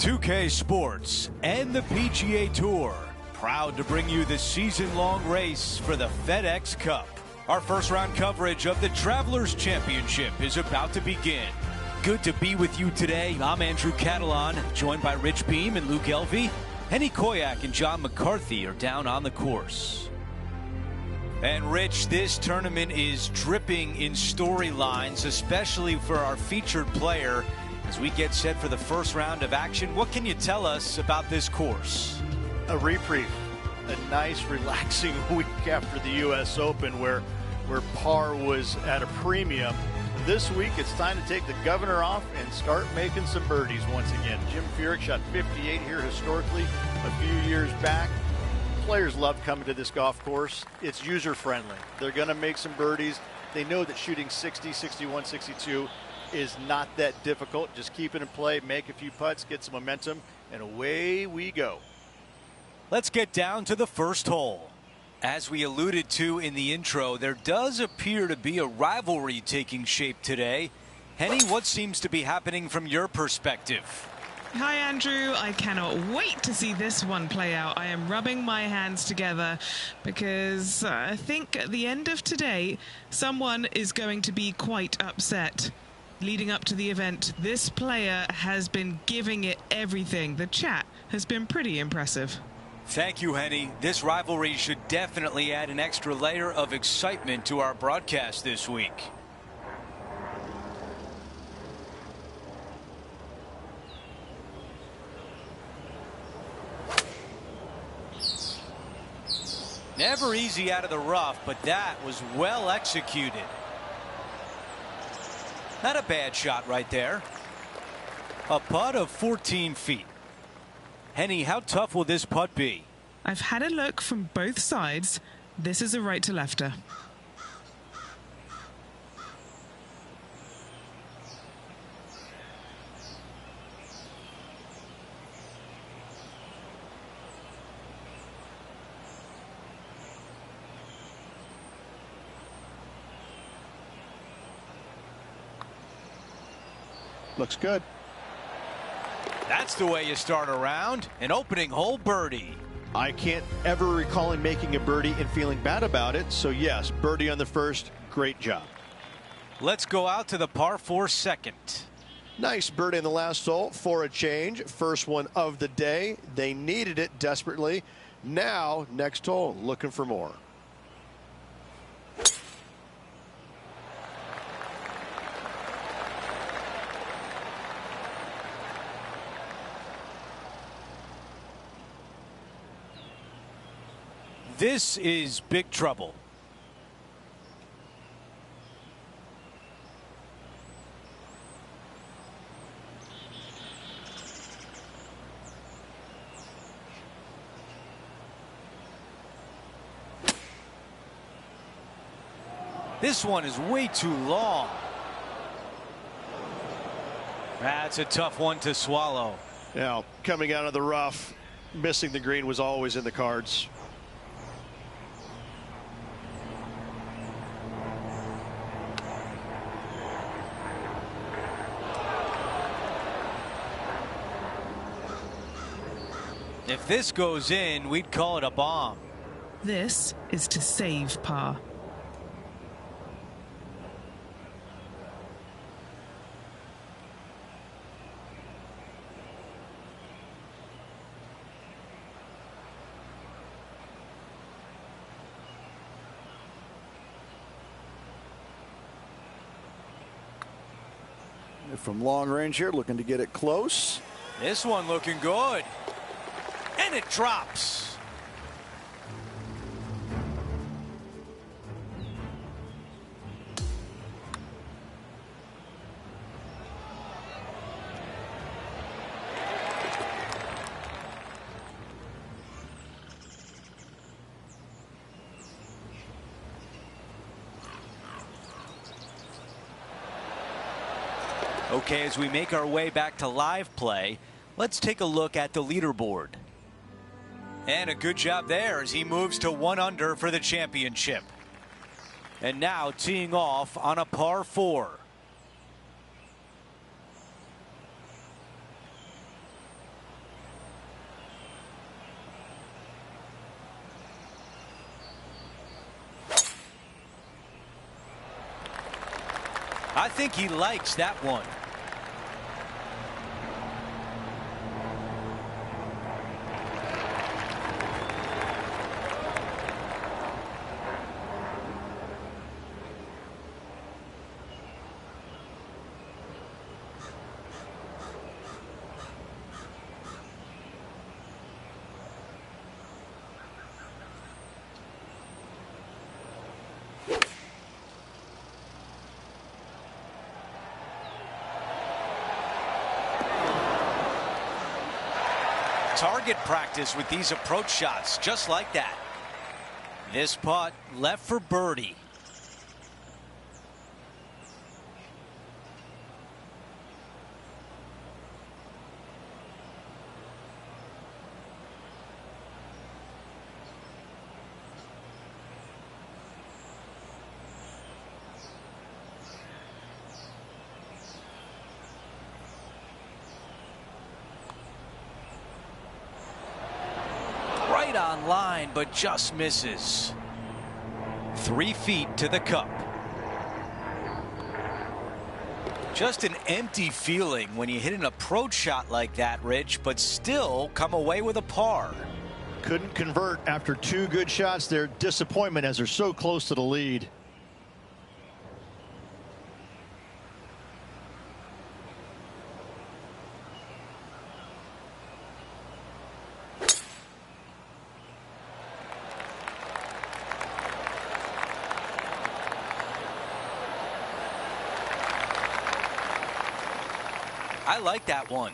2K Sports and the PGA Tour, proud to bring you the season-long race for the FedEx Cup. Our first round coverage of the Travelers Championship is about to begin. Good to be with you today. I'm Andrew Catalan, joined by Rich Beam and Luke Elvey. Henny Koyak and John McCarthy are down on the course. And Rich, this tournament is dripping in storylines, especially for our featured player. As we get set for the first round of action, what can you tell us about this course? A reprieve, a nice relaxing week after the U.S. Open where par was at a premium. This week it's time to take the governor off and start making some birdies once again. Jim Furyk shot 58 here historically a few years back. Players love coming to this golf course. It's user friendly. They're going to make some birdies. They know that shooting 60, 61, 62 is not that difficult. Just keep it in play, make a few putts, get some momentum, and away we go. Let's get down to the first hole. As we alluded to in the intro, there does appear to be a rivalry taking shape today. Henny, what seems to be happening from your perspective? Hi, Andrew. I cannot wait to see this one play out. I am rubbing my hands together because I think at the end of today, someone is going to be quite upset. Leading up to the event, this player has been giving it everything. The chat has been pretty impressive. Thank you, Henny. This rivalry should definitely add an extra layer of excitement to our broadcast this week. Never easy out of the rough, but that was well executed. Not a bad shot right there. A putt of 14 feet. Henny, how tough will this putt be? I've had a look from both sides. This is a right to lefter. Looks good. That's the way you start a round. An opening hole birdie. I can't ever recall him making a birdie and feeling bad about it. So yes, birdie on the first. Great job. Let's go out to the par 4 second. Nice birdie in the last hole for a change. First one of the day. They needed it desperately. Now, next hole, looking for more. This is big trouble. This one is way too long. That's a tough one to swallow. Now, coming out of the rough, missing the green was always in the cards. If this goes in, we'd call it a bomb. This is to save par. From long range here, looking to get it close. This one looking good. And it drops. Okay, as we make our way back to live play, let's take a look at the leaderboard. And a good job there as he moves to 1 under for the championship. And now teeing off on a par 4. I think he likes that one. Target practice with these approach shots, just like that. This putt left for birdie. Right on line, but just misses. 3 feet to the cup. Just an empty feeling when you hit an approach shot like that, Rich, but still come away with a par. Couldn't convert after 2 good shots there. Disappointment as they're so close to the lead. I like that one.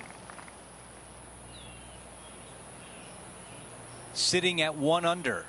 Sitting at 1 under.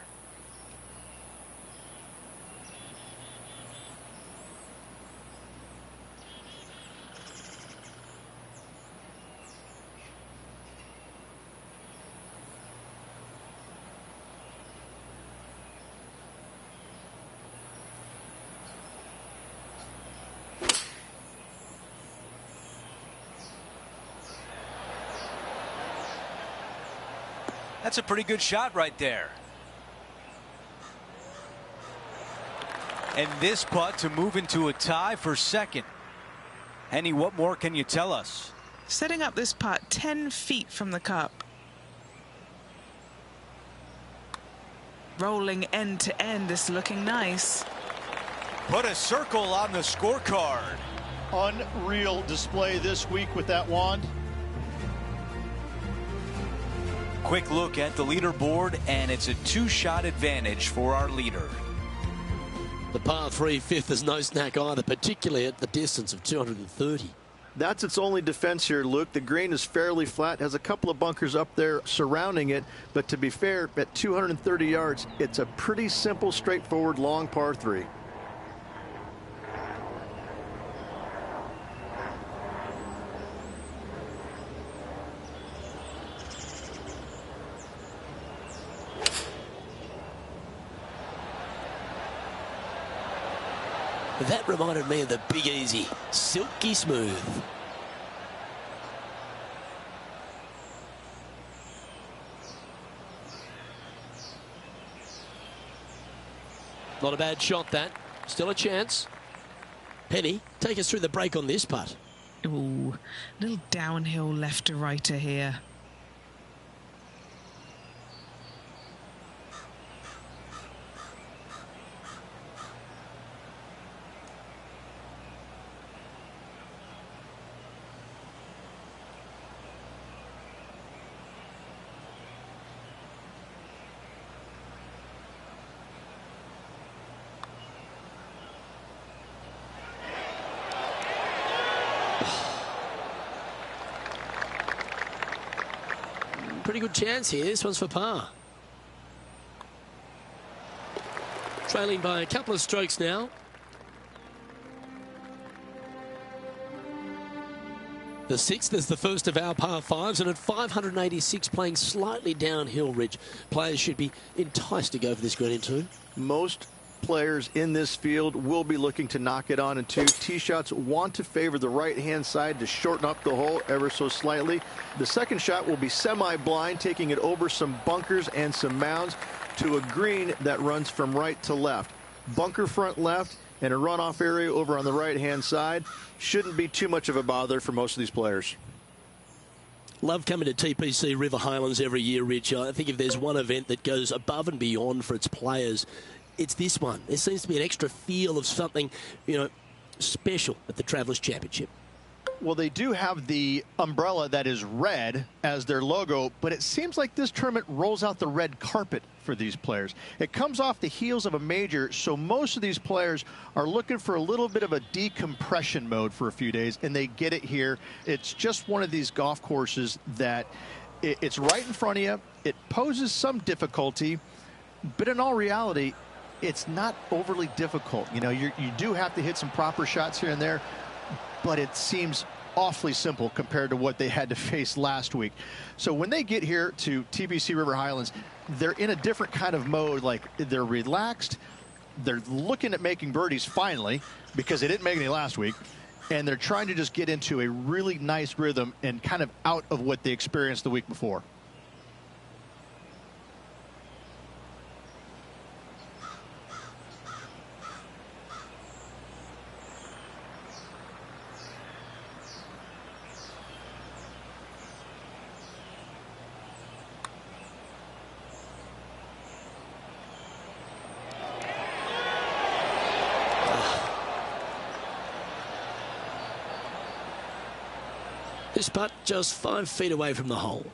That's a pretty good shot right there. And this putt to move into a tie for second. Henny, what more can you tell us? Setting up this putt 10 feet from the cup. Rolling end to end, this looking nice. Put a circle on the scorecard. Unreal display this week with that wand. Quick look at the leaderboard, and it's a 2-shot advantage for our leader. The par 3 fifth is no snack either, particularly at the distance of 230. That's its only defense here, Luke. The green is fairly flat, has a couple of bunkers up there surrounding it, but to be fair, at 230 yards, it's a pretty simple, straightforward, long par 3. That reminded me of the Big Easy. Silky smooth. Not a bad shot, that. Still a chance. Penny, take us through the break on this putt. Ooh, little downhill left to righter here. Pretty good chance here. This one's for par. Trailing by a couple of strokes now. The 6th is the first of our par 5s, and at 586 playing slightly downhill, Rich, players should be enticed to go for this green in 2. Most players in this field will be looking to knock it on in 2. Tee shots want to favor the right-hand side to shorten up the hole ever so slightly. The second shot will be semi-blind, taking it over some bunkers and some mounds to a green that runs from right to left. Bunker front left, and a runoff area over on the right-hand side. Shouldn't be too much of a bother for most of these players. Love coming to TPC River Highlands every year, Rich. I think if there's one event that goes above and beyond for its players, it's this one. There seems to be an extra feel of something, special at the Travellers Championship. Well, they do have the umbrella that is red as their logo, but it seems like this tournament rolls out the red carpet for these players. It comes off the heels of a major, so most of these players are looking for a little bit of a decompression mode for a few days, and they get it here. It's just one of these golf courses that it's right in front of you. It poses some difficulty, but in all reality, it's not overly difficult. You do have to hit some proper shots here and there, but it seems awfully simple compared to what they had to face last week. So when they get here to TPC River Highlands, they're in a different kind of mode. Like, they're relaxed. They're looking at making birdies finally, because they didn't make any last week. And they're trying to just get into a really nice rhythm and kind of out of what they experienced the week before. This putt just 5 feet away from the hole.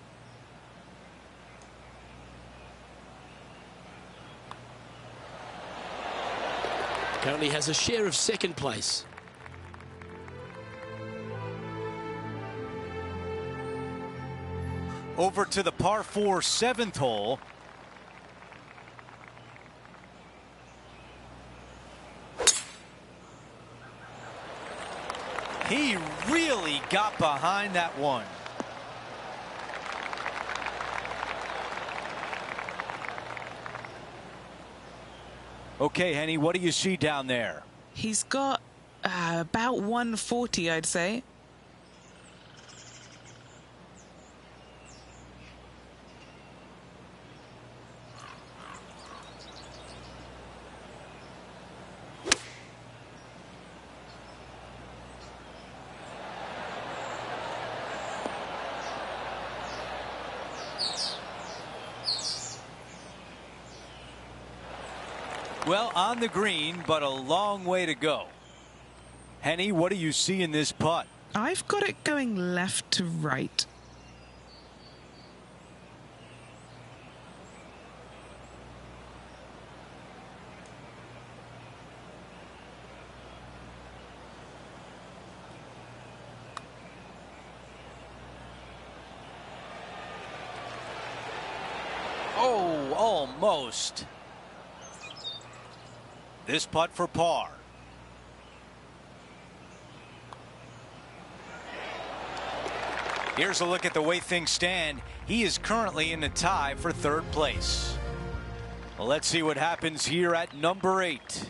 Currently has a share of second place. Over to the par 4 7th hole. He really got behind that one. Okay, Henny, what do you see down there? He's got about 140, I'd say. Well, on the green, but a long way to go. Henny, what do you see in this putt? I've got it going left to right. Oh, almost. This putt for par. Here's a look at the way things stand. He is currently in the tie for 3rd place. Well, let's see what happens here at number 8.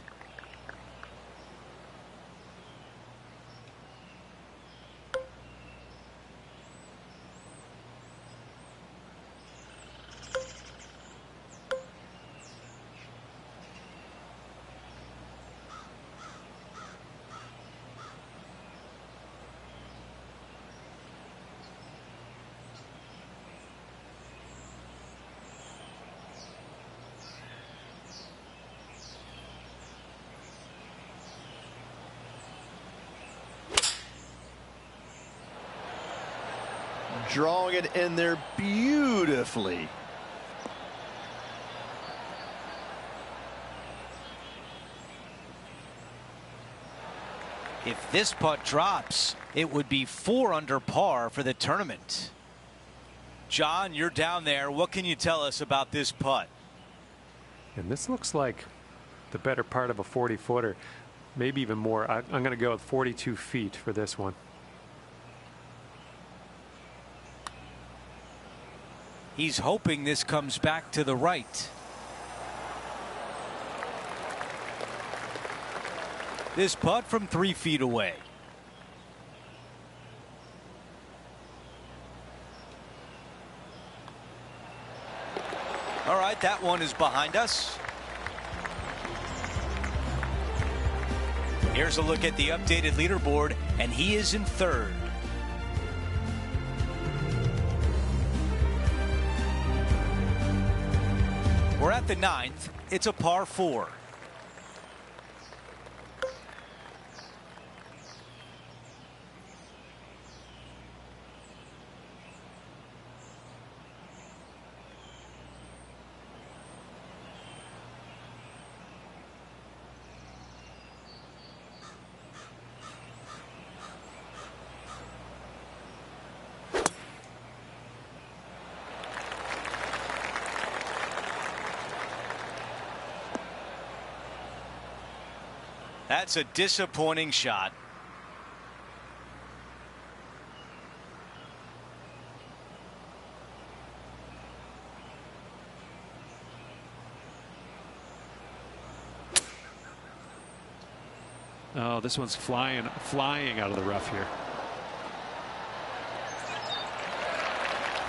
Drawing it in there beautifully. If this putt drops, it would be 4 under par for the tournament. John, you're down there. What can you tell us about this putt? And this looks like the better part of a 40-footer, maybe even more. I'm going to go with 42 feet for this one. He's hoping this comes back to the right. This putt from 3 feet away. All right, that one is behind us. Here's a look at the updated leaderboard, and he is in third. We're at the 9th. It's a par 4. That's a disappointing shot. Oh, this one's flying out of the rough here.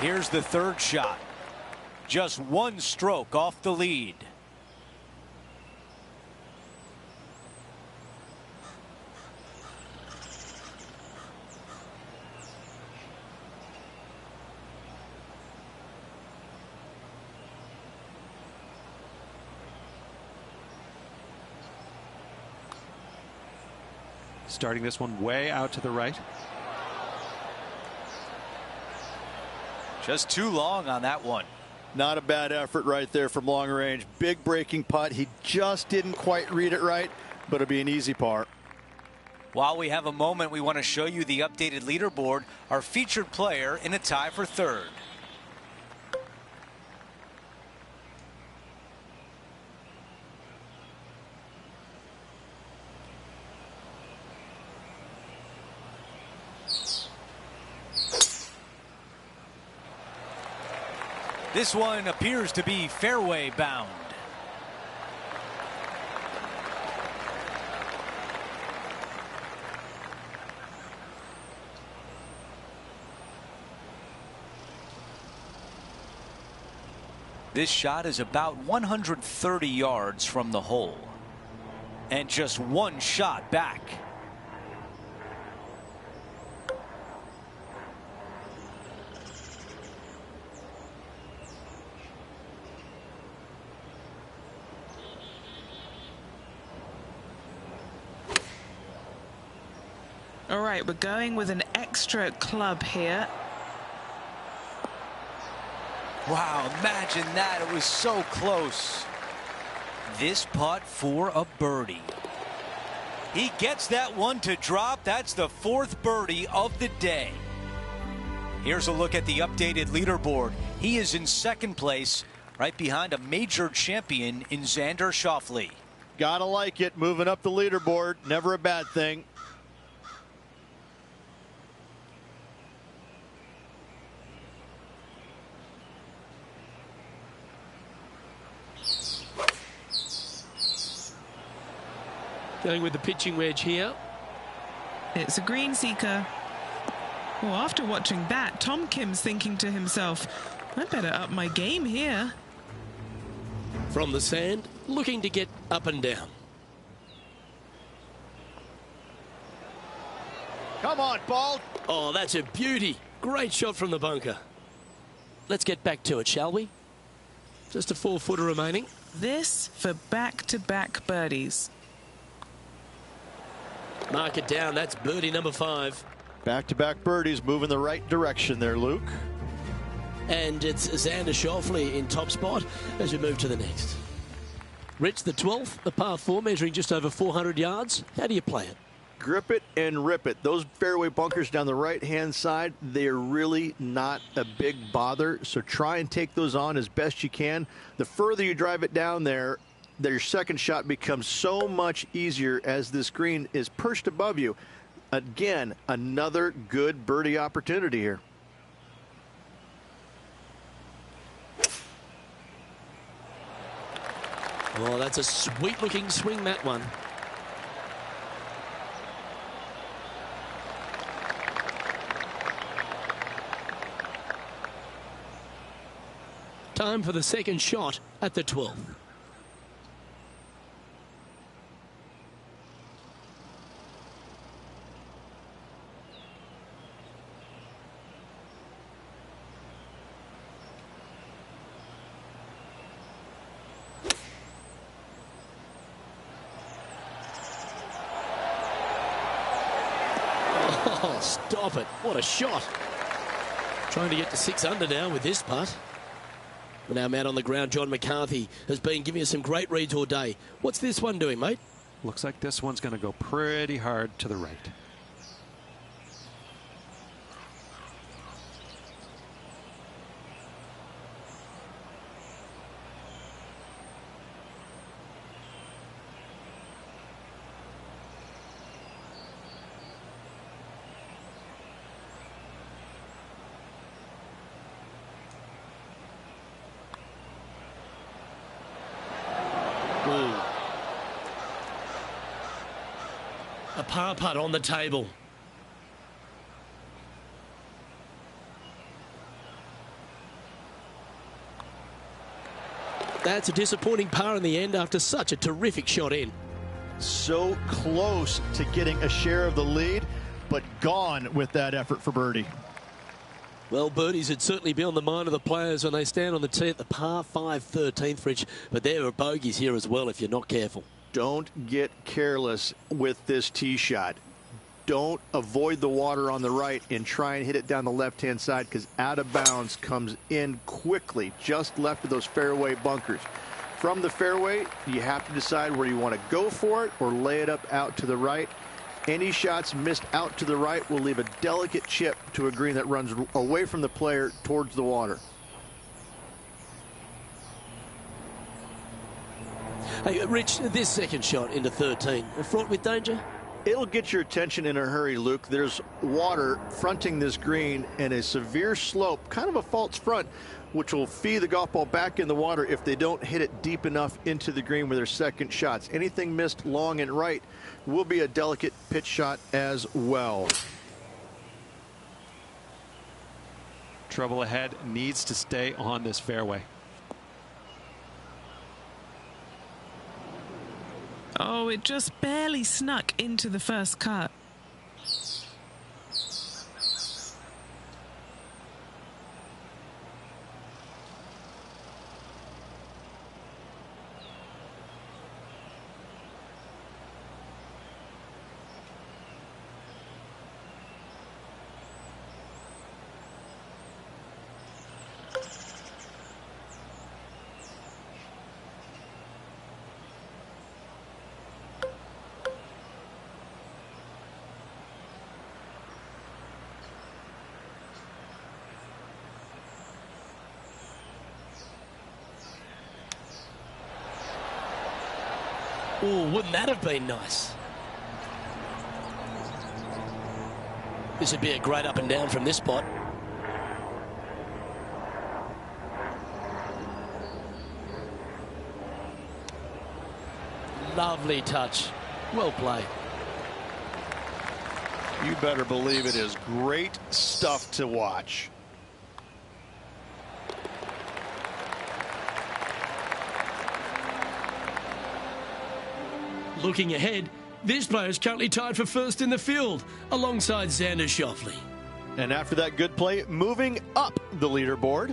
Here's the third shot. Just one stroke off the lead. Starting this one way out to the right. Just too long on that one. Not a bad effort right there from long range. Big breaking putt. He just didn't quite read it right, but it'll be an easy par. While we have a moment, we want to show you the updated leaderboard. Our featured player in a tie for third. This one appears to be fairway bound. This shot is about 130 yards from the hole. And just one shot back. All right, we're going with an extra club here. Wow, imagine that. It was so close. This putt for a birdie. He gets that one to drop. That's the fourth birdie of the day. Here's a look at the updated leaderboard. He is in second place, right behind a major champion in Xander Schauffele. Gotta like it. Moving up the leaderboard. Never a bad thing. Going with the pitching wedge here. It's a green seeker. Well, after watching that, Tom Kim's thinking to himself, I better up my game here. From the sand, looking to get up and down. Come on, ball. Oh, that's a beauty. Great shot from the bunker. Let's get back to it, shall we? Just a 4-footer remaining. This for back-to-back birdies. Mark it down. That's birdie number 5. Back-to-back birdies, moving the right direction there, Luke. And it's Xander Schauffele in top spot as we move to the next. Rich, the 12th, the par 4, measuring just over 400 yards. How do you play it? Grip it and rip it. Those fairway bunkers down the right-hand side, they're really not a big bother, so try and take those on as best you can. The further you drive it down there, your second shot becomes so much easier as this green is perched above you. Again, another good birdie opportunity here. Oh, that's a sweet-looking swing, that one. Time for the second shot at the 12th. Stop it. What a shot. Trying to get to 6 under now with this putt. But now man on the ground, John McCarthy, has been giving us some great reads all day. What's this one doing, mate? Looks like this one's going to go pretty hard to the right. A par putt on the table. That's a disappointing par in the end after such a terrific shot in. So close to getting a share of the lead, but gone with that effort for birdie. Well, birdies would certainly be on the mind of the players when they stand on the tee at the par 5 13th, Rich. But there are bogeys here as well if you're not careful. Don't get careless with this tee shot. Don't avoid the water on the right and try and hit it down the left-hand side, because out of bounds comes in quickly, just left of those fairway bunkers. From the fairway, you have to decide where you want to go for it or lay it up out to the right. Any shots missed out to the right will leave a delicate chip to a green that runs away from the player towards the water. Hey, Rich, this second shot into 13, fraught with danger? It'll get your attention in a hurry, Luke. There's water fronting this green and a severe slope, kind of a false front, which will feed the golf ball back in the water if they don't hit it deep enough into the green with their second shots. Anything missed long and right will be a delicate pitch shot as well. Trouble ahead, needs to stay on this fairway. Oh, it just barely snuck into the first cut. Oh, wouldn't that have been nice? This would be a great up and down from this spot. Lovely touch. Well played. You better believe it is great stuff to watch. Looking ahead, this player is currently tied for first in the field, alongside Xander Schauffele. And after that good play, moving up the leaderboard.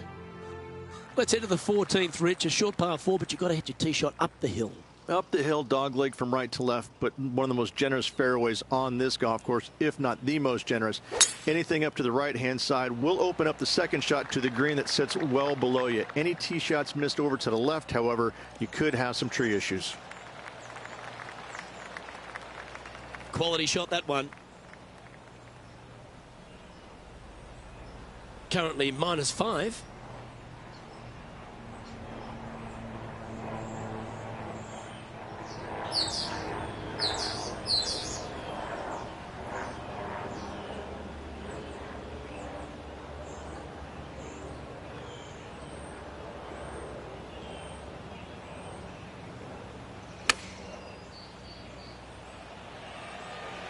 Let's head to the 14th, Rich. A short par 4, but you've got to hit your tee shot up the hill. Up the hill, dogleg from right to left, but one of the most generous fairways on this golf course, if not the most generous. Anything up to the right-hand side will open up the second shot to the green that sits well below you. Any tee shots missed over to the left, however, you could have some tree issues. Quality shot, that one. Currently -5.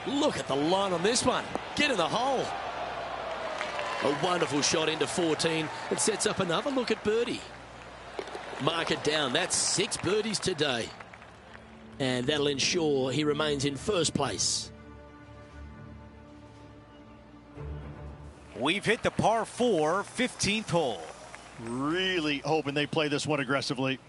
Look at the line on this one. Get in the hole. A wonderful shot into 14. It sets up another look at birdie. Mark it down. That's 6 birdies today. And that'll ensure he remains in first place. We've hit the par 4 15th hole. Really hoping they play this one aggressively.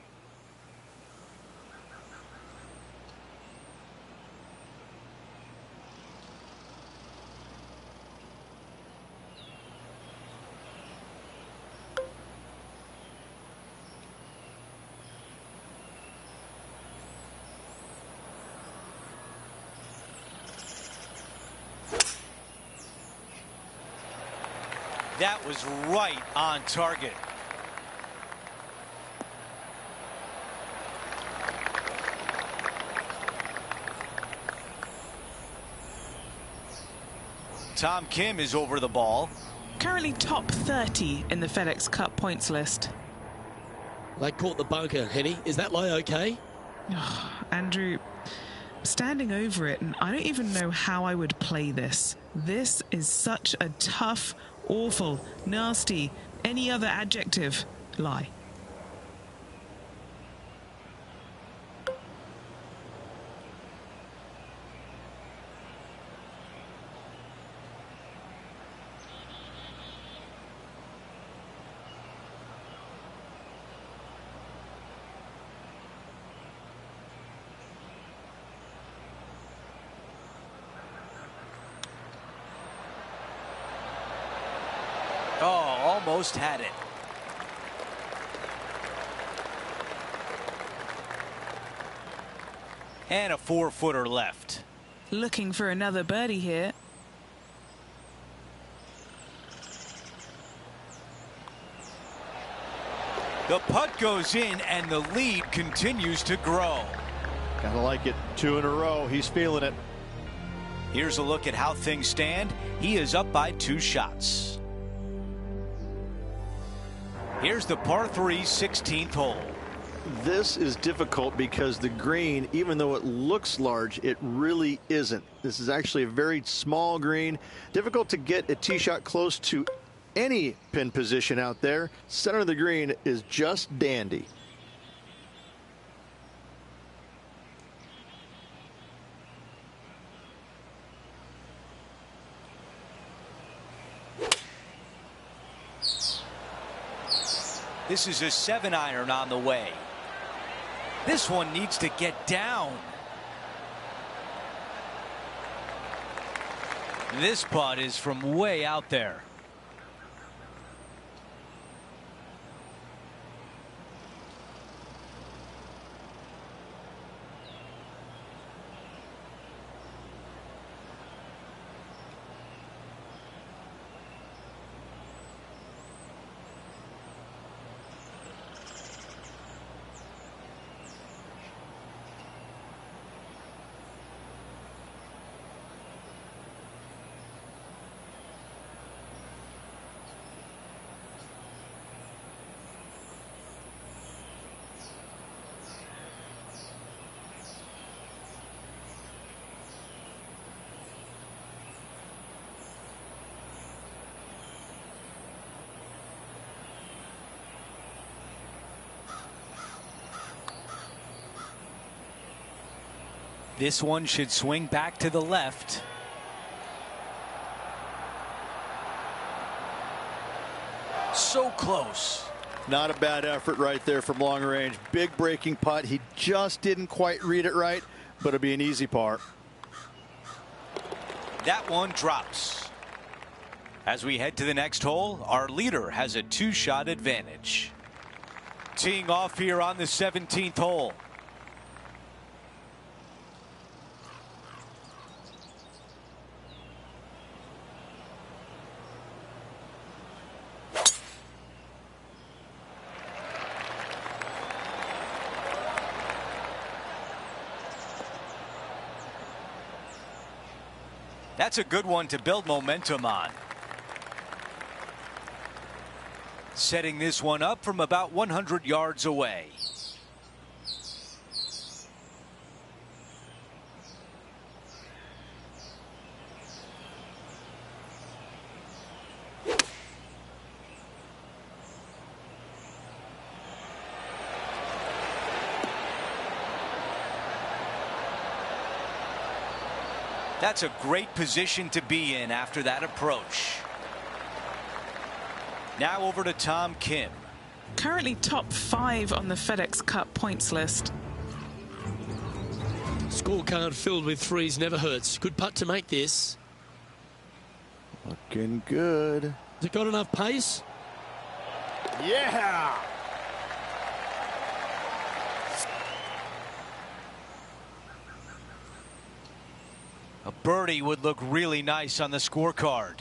That was right on target. Tom Kim is over the ball. Currently top 30 in the FedEx Cup points list. They caught the bunker, Henny. Is that lie okay? Andrew, standing over it, and I don't even know how I would play this. This is such a tough, awful, nasty, any other adjective lie. Oh, almost had it. And a 4-footer left. Looking for another birdie here. The putt goes in and the lead continues to grow. Gotta like it. 2 in a row. He's feeling it. Here's a look at how things stand. He is up by 2 shots. Here's the par 3 16th hole. This is difficult because the green, even though it looks large, it really isn't. This is actually a very small green. Difficult to get a tee shot close to any pin position out there. Center of the green is just dandy. This is a 7-iron on the way. This one needs to get down. This putt is from way out there. This one should swing back to the left. So close. Not a bad effort right there from long range. Big breaking putt. He just didn't quite read it right, but it'll be an easy par. That one drops. As we head to the next hole, our leader has a 2-shot advantage. Teeing off here on the 17th hole. That's a good one to build momentum on. Setting this one up from about 100 yards away. That's a great position to be in after that approach. Now over to Tom Kim. Currently top 5 on the FedEx Cup points list. Scorecard filled with threes never hurts. Good putt to make this. Looking good. Has it got enough pace? Yeah! A birdie would look really nice on the scorecard.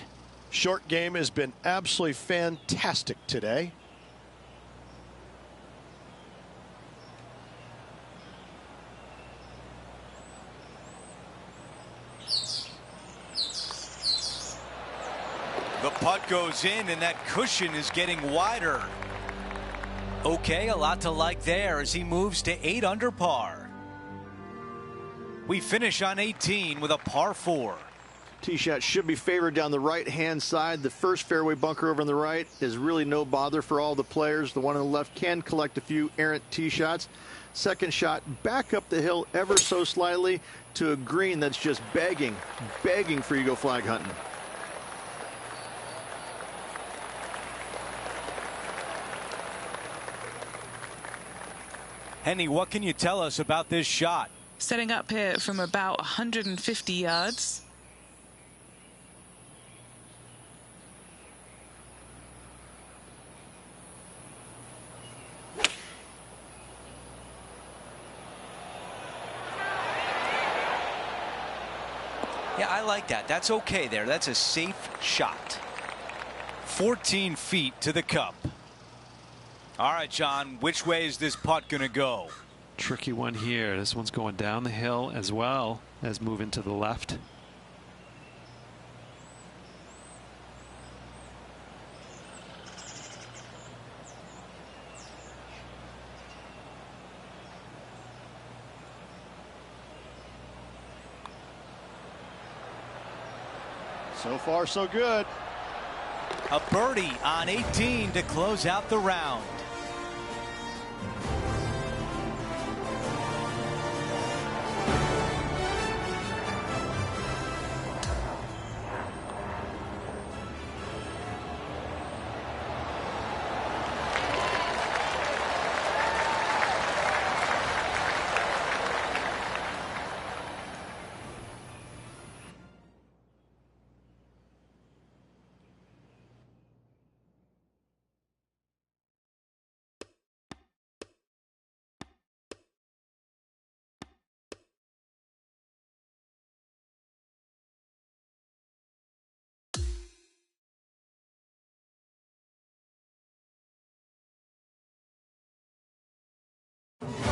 Short game has been absolutely fantastic today. The putt goes in, and that cushion is getting wider. Okay, a lot to like there as he moves to 8 under par. We finish on 18 with a par 4. Tee shot should be favored down the right-hand side. The first fairway bunker over on the right is really no bother for all the players. The one on the left can collect a few errant tee shots. Second shot back up the hill ever so slightly to a green that's just begging for you to go flag hunting. Henny, what can you tell us about this shot? Setting up here from about 150 yards. Yeah, I like that. That's okay there. That's a safe shot. 14 feet to the cup. All right, John, which way is this putt going to go? Tricky one here. This one's going down the hill as well as moving to the left. So far, so good. A birdie on 18 to close out the round.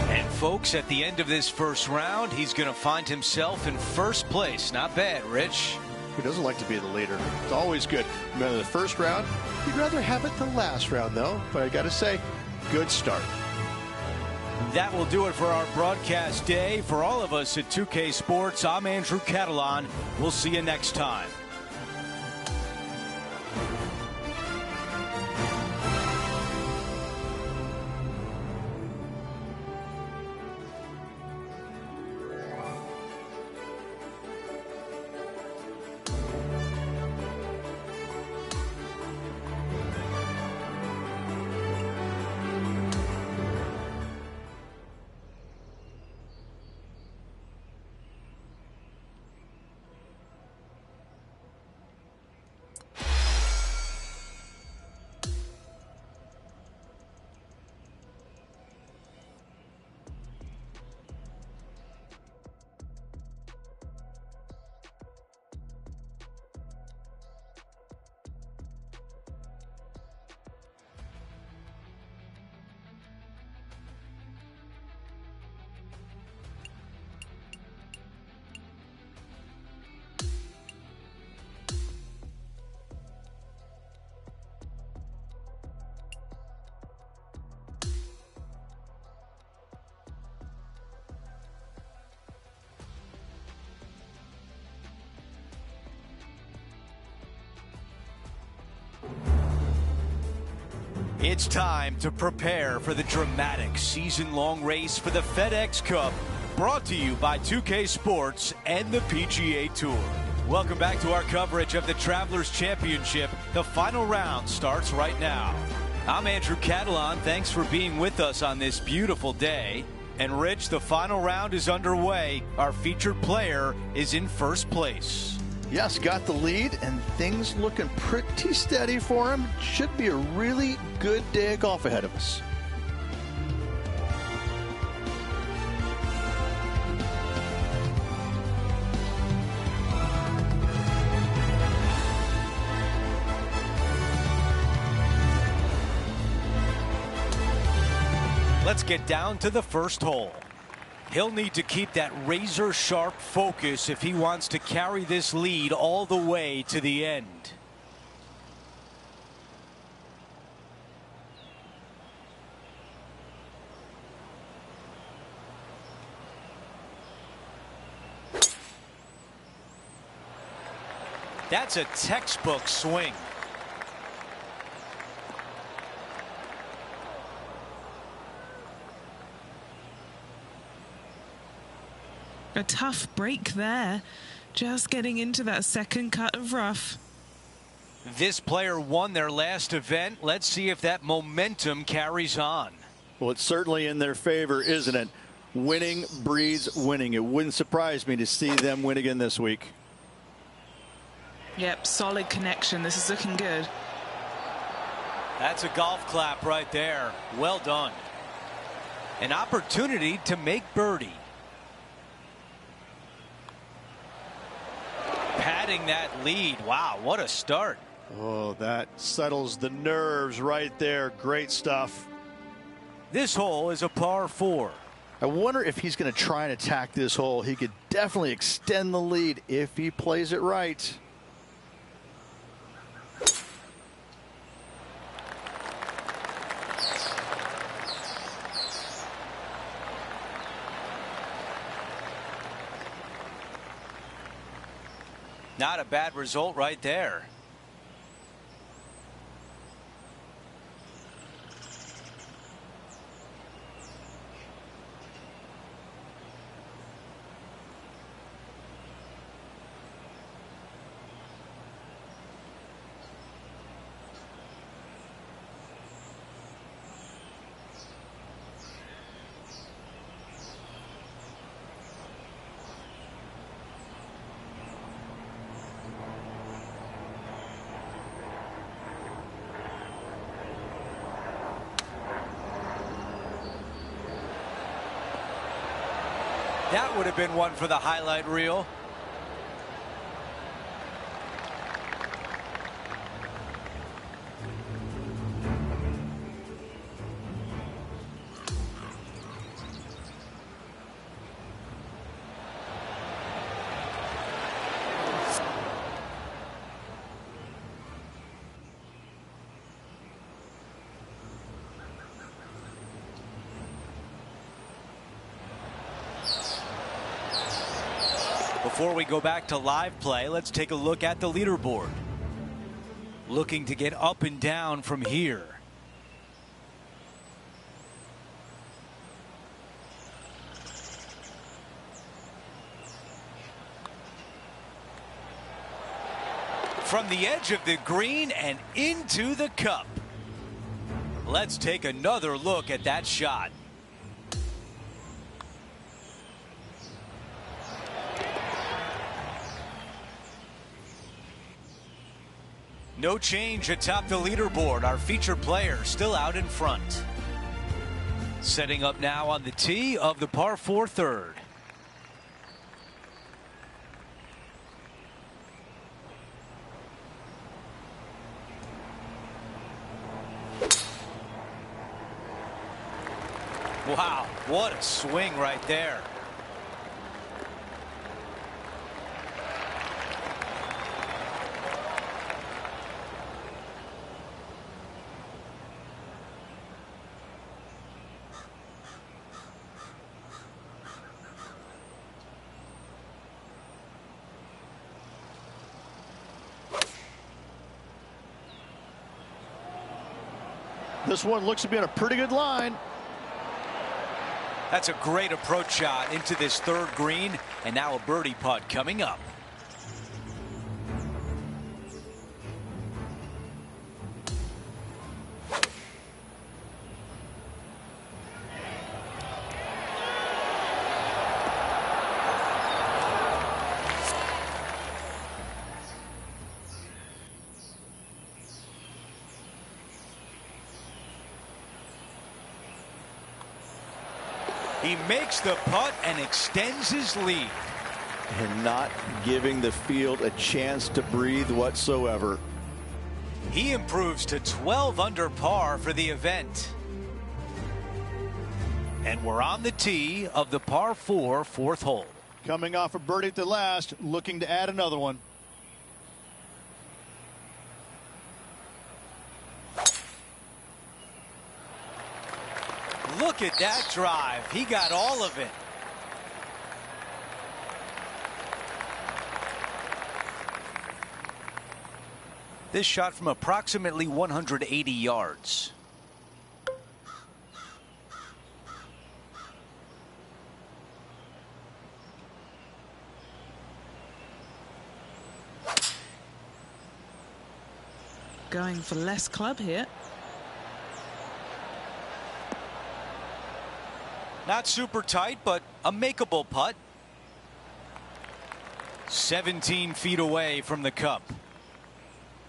And folks, at the end of this first round, he's going to find himself in first place. Not bad, Rich. Who doesn't like to be the leader? It's always good. Remember the first round? You'd rather have it the last round, though. But I got to say, good start. That will do it for our broadcast day. For all of us at 2K Sports, I'm Andrew Catalan. We'll see you next time. It's time to prepare for the dramatic season-long race for the FedEx Cup, brought to you by 2K Sports and the PGA Tour. Welcome back to our coverage of the Travelers Championship. The final round starts right now. I'm Andrew Catalan. Thanks for being with us on this beautiful day. And Rich, the final round is underway. Our featured player is in first place. Yes, got the lead, and things looking pretty steady for him. Should be a really good day of golf ahead of us. Let's get down to the first hole. He'll need to keep that razor-sharp focus if he wants to carry this lead all the way to the end. That's a textbook swing. A tough break there. Just getting into that second cut of rough. This player won their last event. Let's see if that momentum carries on. Well, it's certainly in their favor, isn't it? Winning breeds winning. It wouldn't surprise me to see them win again this week. Yep, solid connection. This is looking good. That's a golf clap right there. Well done. An opportunity to make birdie. Padding that lead. Wow, what a start. Oh, that settles the nerves right there. Great stuff. This hole is a par 4. I wonder if he's going to try and attack this hole. He could definitely extend the lead if he plays it right. Not a bad result right there. That would have been one for the highlight reel. Before we go back to live play, let's take a look at the leaderboard. Looking to get up and down from here. From the edge of the green and into the cup. Let's take another look at that shot. No change atop the leaderboard. Our featured player still out in front. Setting up now on the tee of the par 4 third. Wow, what a swing right there. This one looks to be on a pretty good line. That's a great approach shot into this third green, and now a birdie putt coming up. He makes the putt and extends his lead. And not giving the field a chance to breathe whatsoever. He improves to 12 under par for the event. And we're on the tee of the par 4 fourth hole. Coming off a birdie at the last, looking to add another one. Look at that drive. He got all of it. This shot from approximately 180 yards. Going for less club here. Not super tight, but a makeable putt. 17 feet away from the cup.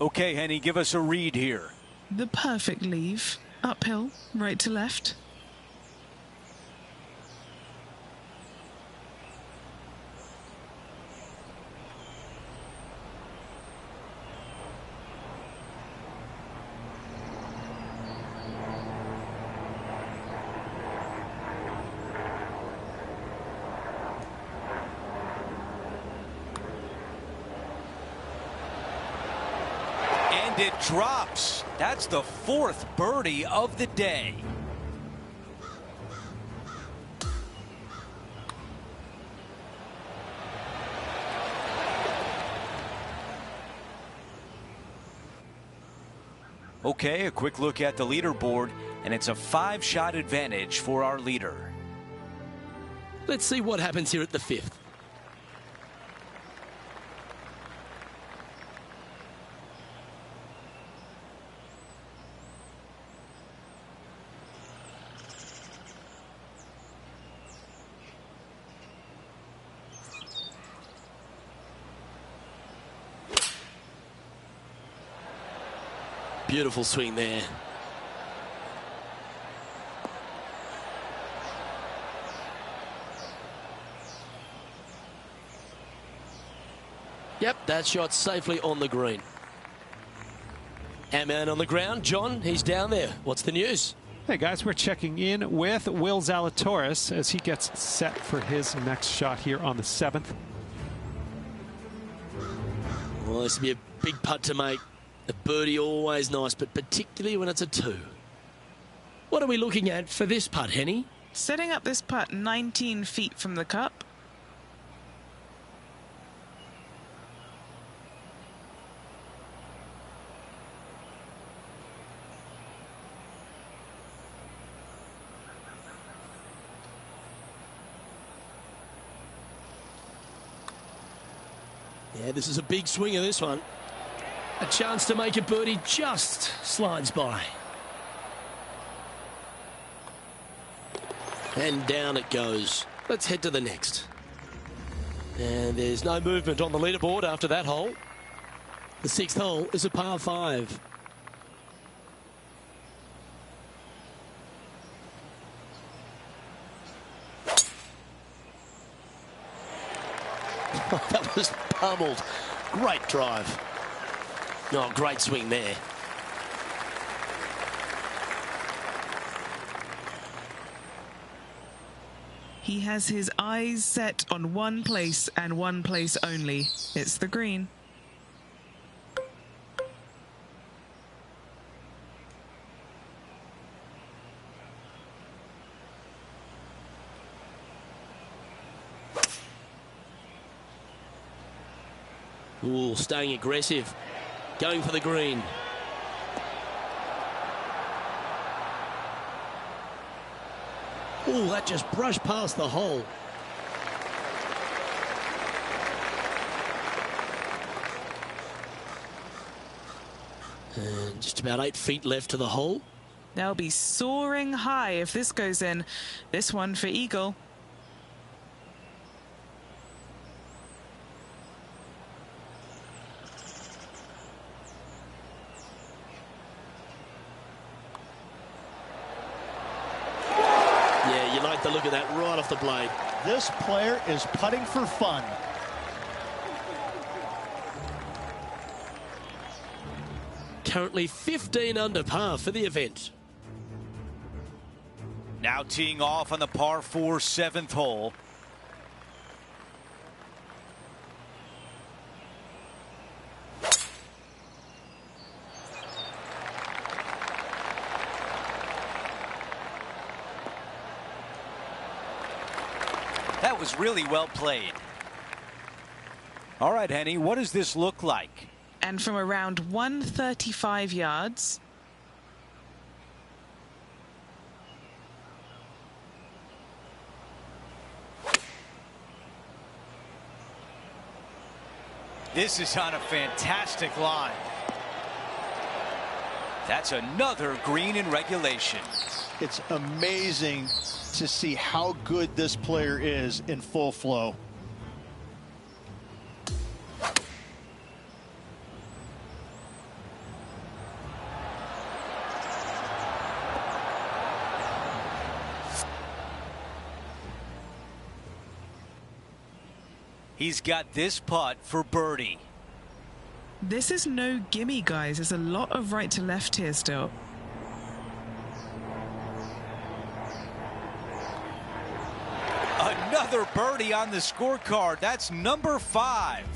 Okay, Henny, give us a read here. The perfect leave. Uphill, right to left. It drops. That's the 4th birdie of the day. Okay, a quick look at the leaderboard, and it's a 5-shot advantage for our leader. Let's see what happens here at the 5th. Beautiful swing there. Yep, that shot safely on the green. Our man on the ground, John, he's down there. What's the news? Hey guys, we're checking in with Will Zalatoris as he gets set for his next shot here on the 7th. Well, this will be a big putt to make. A birdie always nice, but particularly when it's a 2. What are we looking at for this putt, Henny? Setting up this putt 19 feet from the cup. Yeah, this is a big swinger, this one. A chance to make a birdie just slides by. And down it goes. Let's head to the next. And there's no movement on the leaderboard after that hole. The 6th hole is a par 5. That was pummeled. Great drive. Oh, great swing there. He has his eyes set on one place and one place only. It's the green. Ooh, staying aggressive. Going for the green. Ooh, that just brushed past the hole. And just about 8 feet left to the hole. They'll be soaring high if this goes in. This one for eagle. Yeah, you like the look of that right off the blade. This player is putting for fun. Currently 15 under par for the event. Now teeing off on the par 4 7th hole. That was really well played. All right, Henny, what does this look like? And from around 135 yards. This is on a fantastic line. That's another green in regulation. It's amazing to see how good this player is in full flow. He's got this putt for birdie. This is no gimme, guys. There's a lot of right to left here still. Another birdie on the scorecard. That's number 5.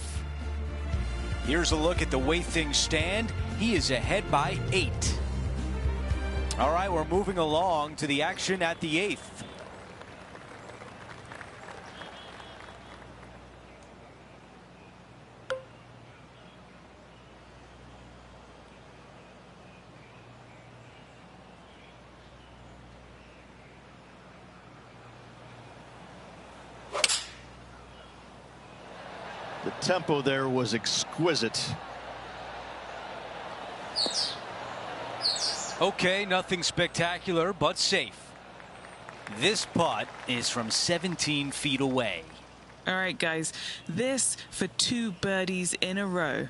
Here's a look at the way things stand. He is ahead by 8. All right, we're moving along to the action at the 8th. The tempo there was exquisite. Okay, nothing spectacular, but safe. This putt is from 17 feet away. All right, guys, this for 2 birdies in a row.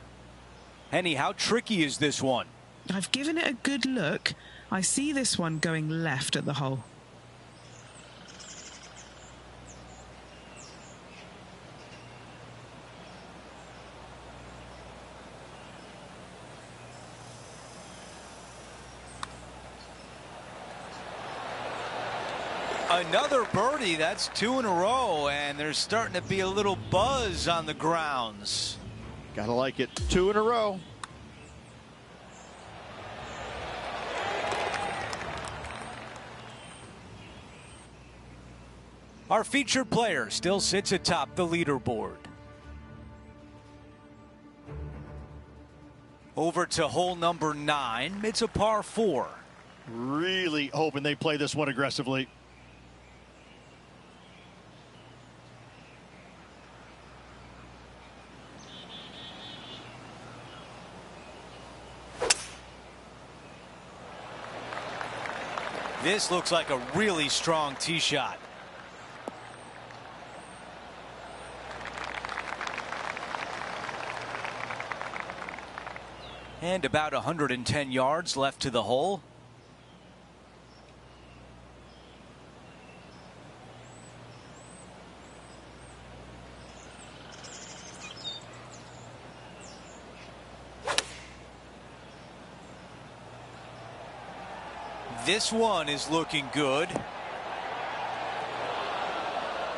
Henny, how tricky is this one? I've given it a good look. I see this one going left at the hole. Another birdie. That's 2 in a row, and there's starting to be a little buzz on the grounds. Gotta like it. 2 in a row. Our featured player still sits atop the leaderboard. Over to hole number 9. It's a par 4. Really hoping they play this one aggressively. This looks like a really strong tee shot. And about 110 yards left to the hole. This one is looking good.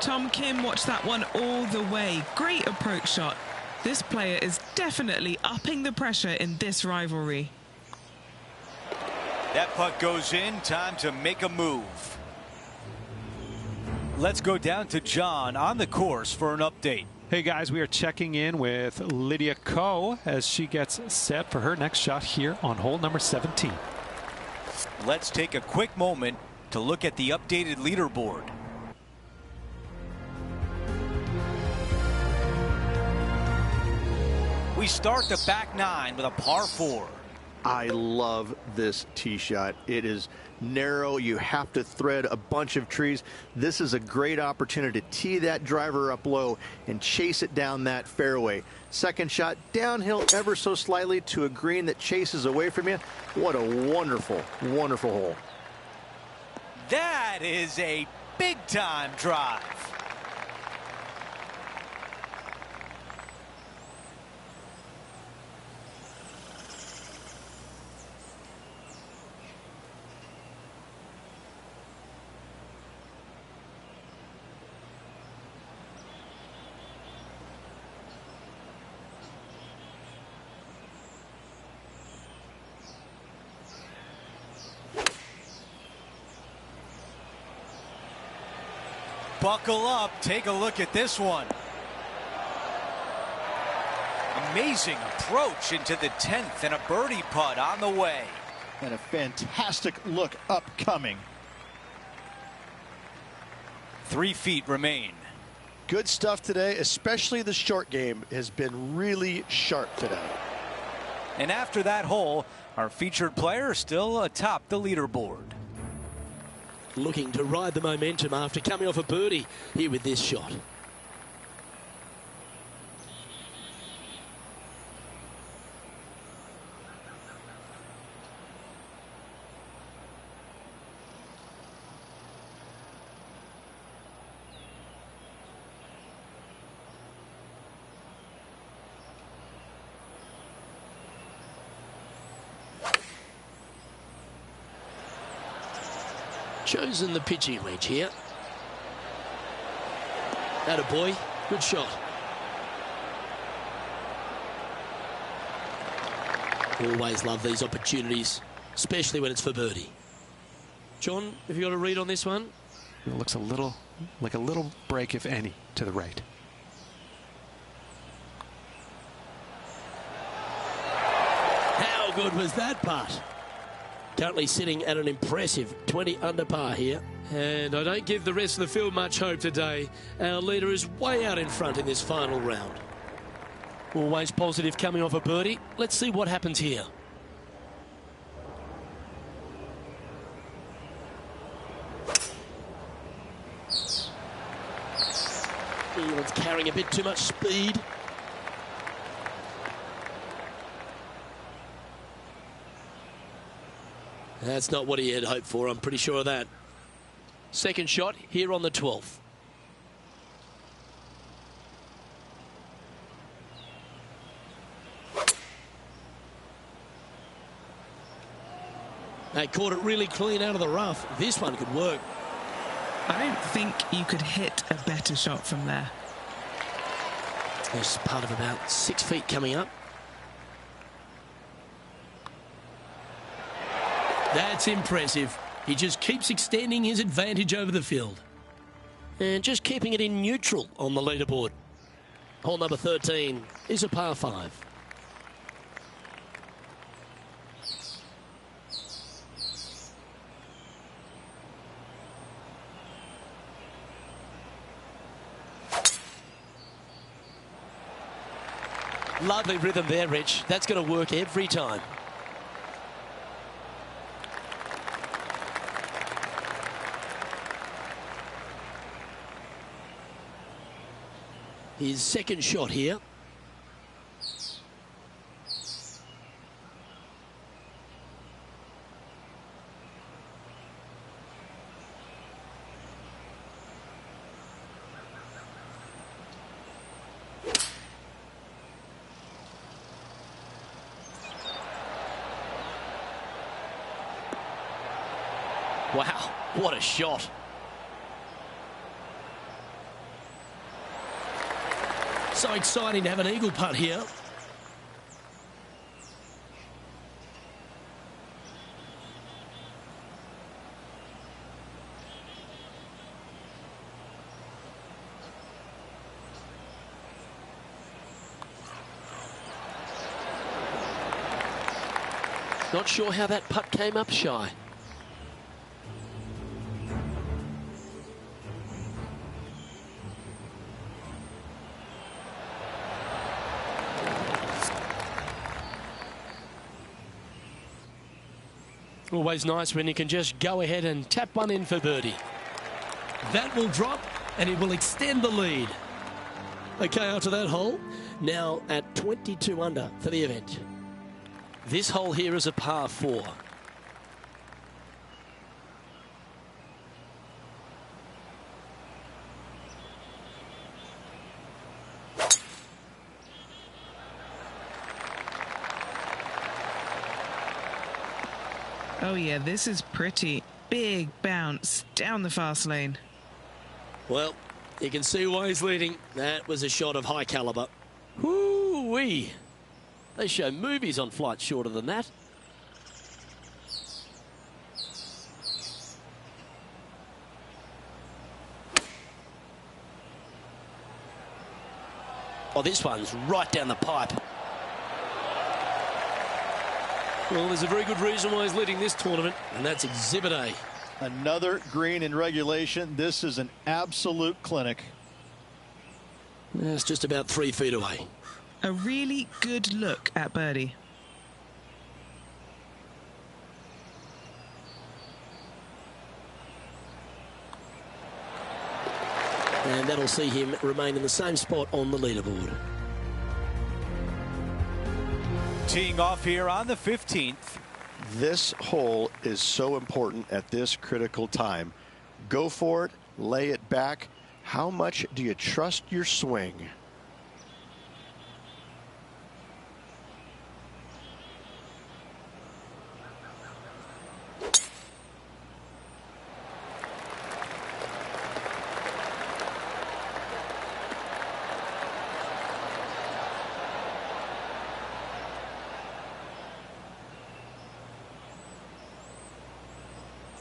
Tom Kim watched that one all the way. Great approach shot. This player is definitely upping the pressure in this rivalry. That putt goes in. Time to make a move. Let's go down to John on the course for an update. Hey guys, we are checking in with Lydia Ko as she gets set for her next shot here on hole number 17. Let's take a quick moment to look at the updated leaderboard. We start the back 9 with a par 4. I love this tee shot. It is narrow. You have to thread a bunch of trees. This is a great opportunity to tee that driver up low and chase it down that fairway. Second shot downhill ever so slightly to a green that chases away from you. What a wonderful, wonderful hole. That is a big time drive. buckle up. Take a look at this one. Amazing approach into the 10th and a birdie putt on the way. And a fantastic look upcoming. 3 feet remain. Good stuff today, especially the short game has been really sharp today. And after that hole, our featured player still atop the leaderboard. Looking to ride the momentum after coming off a birdie here with this shot. Chosen the pitching wedge here. Attaboy, good shot. Always love these opportunities, especially when it's for birdie. John, have you got a read on this one? It looks a little like a little break, if any, to the right. How good was that putt? Currently sitting at an impressive 20 under par here. And I don't give the rest of the field much hope today. Our leader is way out in front in this final round. Always positive coming off a birdie. Let's see what happens here. It's carrying a bit too much speed. That's not what he had hoped for, I'm pretty sure of that. Second shot here on the 12th. They caught it really clean out of the rough. This one could work. I don't think you could hit a better shot from there. There's part of about 6 feet coming up. That's impressive. He just keeps extending his advantage over the field. And just keeping it in neutral on the leaderboard. Hole number 13 is a par 5. Lovely rhythm there, Rich. That's going to work every time. His second shot here. Wow, what a shot. So exciting to have an eagle putt here. Not sure how that putt came up shy. Always nice when you can just go ahead and tap one in for birdie. That will drop and it will extend the lead. Okay, after that hole, now at 22 under for the event. This hole here is a par 4. Oh yeah, this is pretty. Big bounce down the fast lane. Well, you can see why he's leading. That was a shot of high caliber. Whoo-wee. They show movies on flights shorter than that. Oh, this one's right down the pipe. Well, there's a very good reason why he's leading this tournament, and that's Exhibit A. Another green in regulation. This is an absolute clinic. It's just about 3 feet away. A really good look at birdie. And that'll see him remain in the same spot on the leaderboard. Teeing off here on the 15th. This hole is so important at this critical time. Go for it, lay it back. How much do you trust your swing?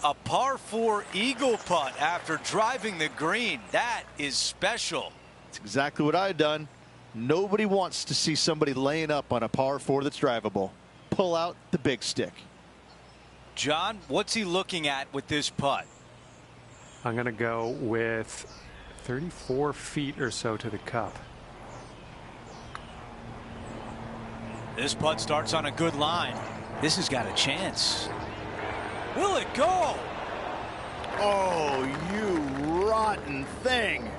A par 4 eagle putt after driving the green. That is special. That's exactly what I've done. Nobody wants to see somebody laying up on a par 4 that's drivable. Pull out the big stick. John, what's he looking at with this putt? I'm going to go with 34 feet or so to the cup. This putt starts on a good line. This has got a chance. Will it go? Oh, you rotten thing.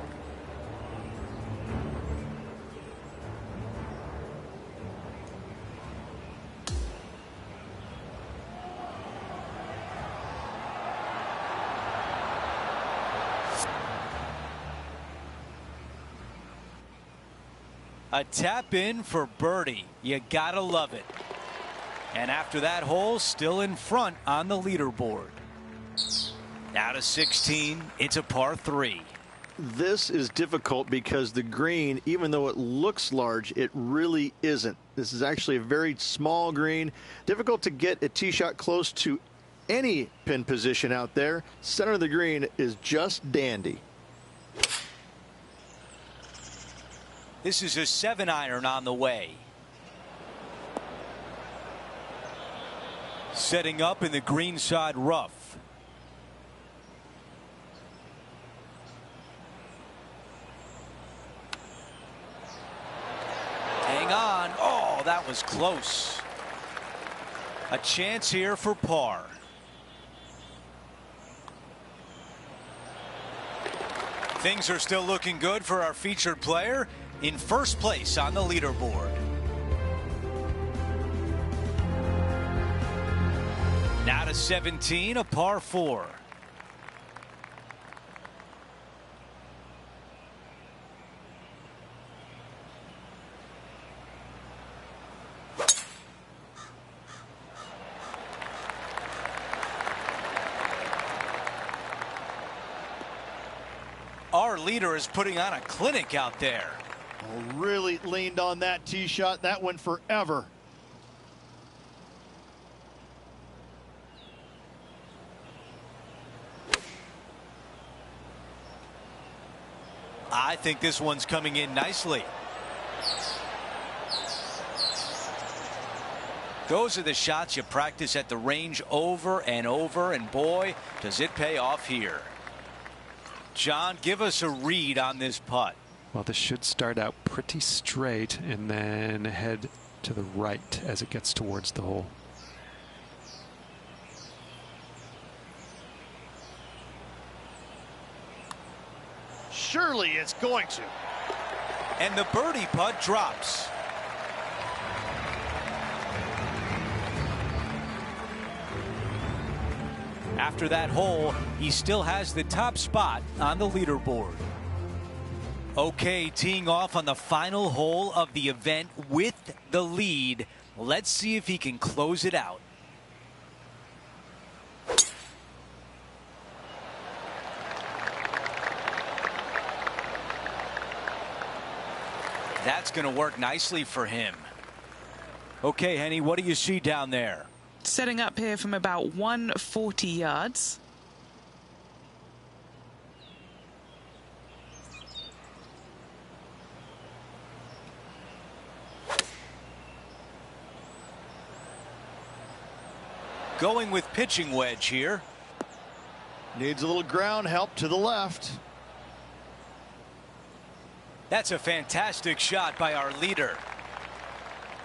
A tap in for birdie. You gotta love it. And after that hole, still in front on the leaderboard. Now to 16, it's a par 3. This is difficult because the green, even though it looks large, it really isn't. This is actually a very small green. Difficult to get a tee shot close to any pin position out there. Center of the green is just dandy. This is a 7-iron on the way. Setting up in the greenside rough. Hang on. Oh, that was close. A chance here for par. Things are still looking good for our featured player in first place on the leaderboard. Now to 17, a par 4. Our leader is putting on a clinic out there. Oh, really leaned on that tee shot. That went forever. I think this one's coming in nicely. Those are the shots you practice at the range over and over, and boy, does it pay off here. John, give us a read on this putt. Well, this should start out pretty straight and then head to the right as it gets towards the hole. Surely it's going to. And the birdie putt drops. After that hole, he still has the top spot on the leaderboard. Okay, teeing off on the final hole of the event with the lead. Let's see if he can close it out. That's going to work nicely for him. Okay, Henny, what do you see down there? Setting up here from about 140 yards. Going with pitching wedge here. Needs a little ground help to the left. That's a fantastic shot by our leader.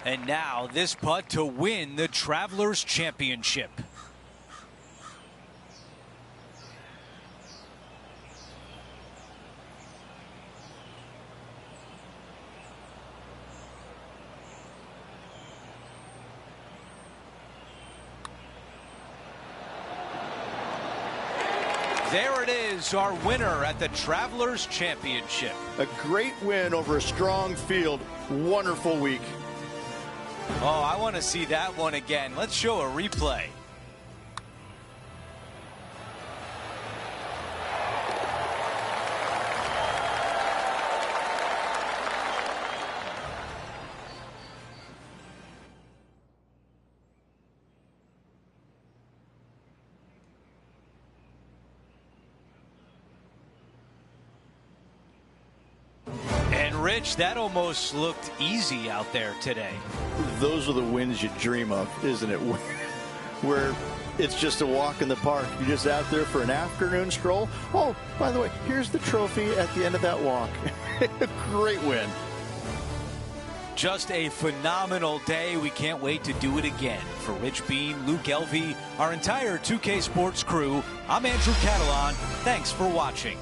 And now this putt to win the Travelers Championship. There it is, our winner at the Travelers Championship. A great win over a strong field. Wonderful week. Oh, I want to see that one again. Let's show a replay. Rich, that almost looked easy out there today. Those are the wins you dream of, isn't it? Where it's just a walk in the park. You're just out there for an afternoon stroll. Oh, by the way, here's the trophy at the end of that walk. Great win. Just a phenomenal day. We can't wait to do it again. For Rich Bean, Luke Elvey, our entire 2K Sports crew, I'm Andrew Catalan. Thanks for watching.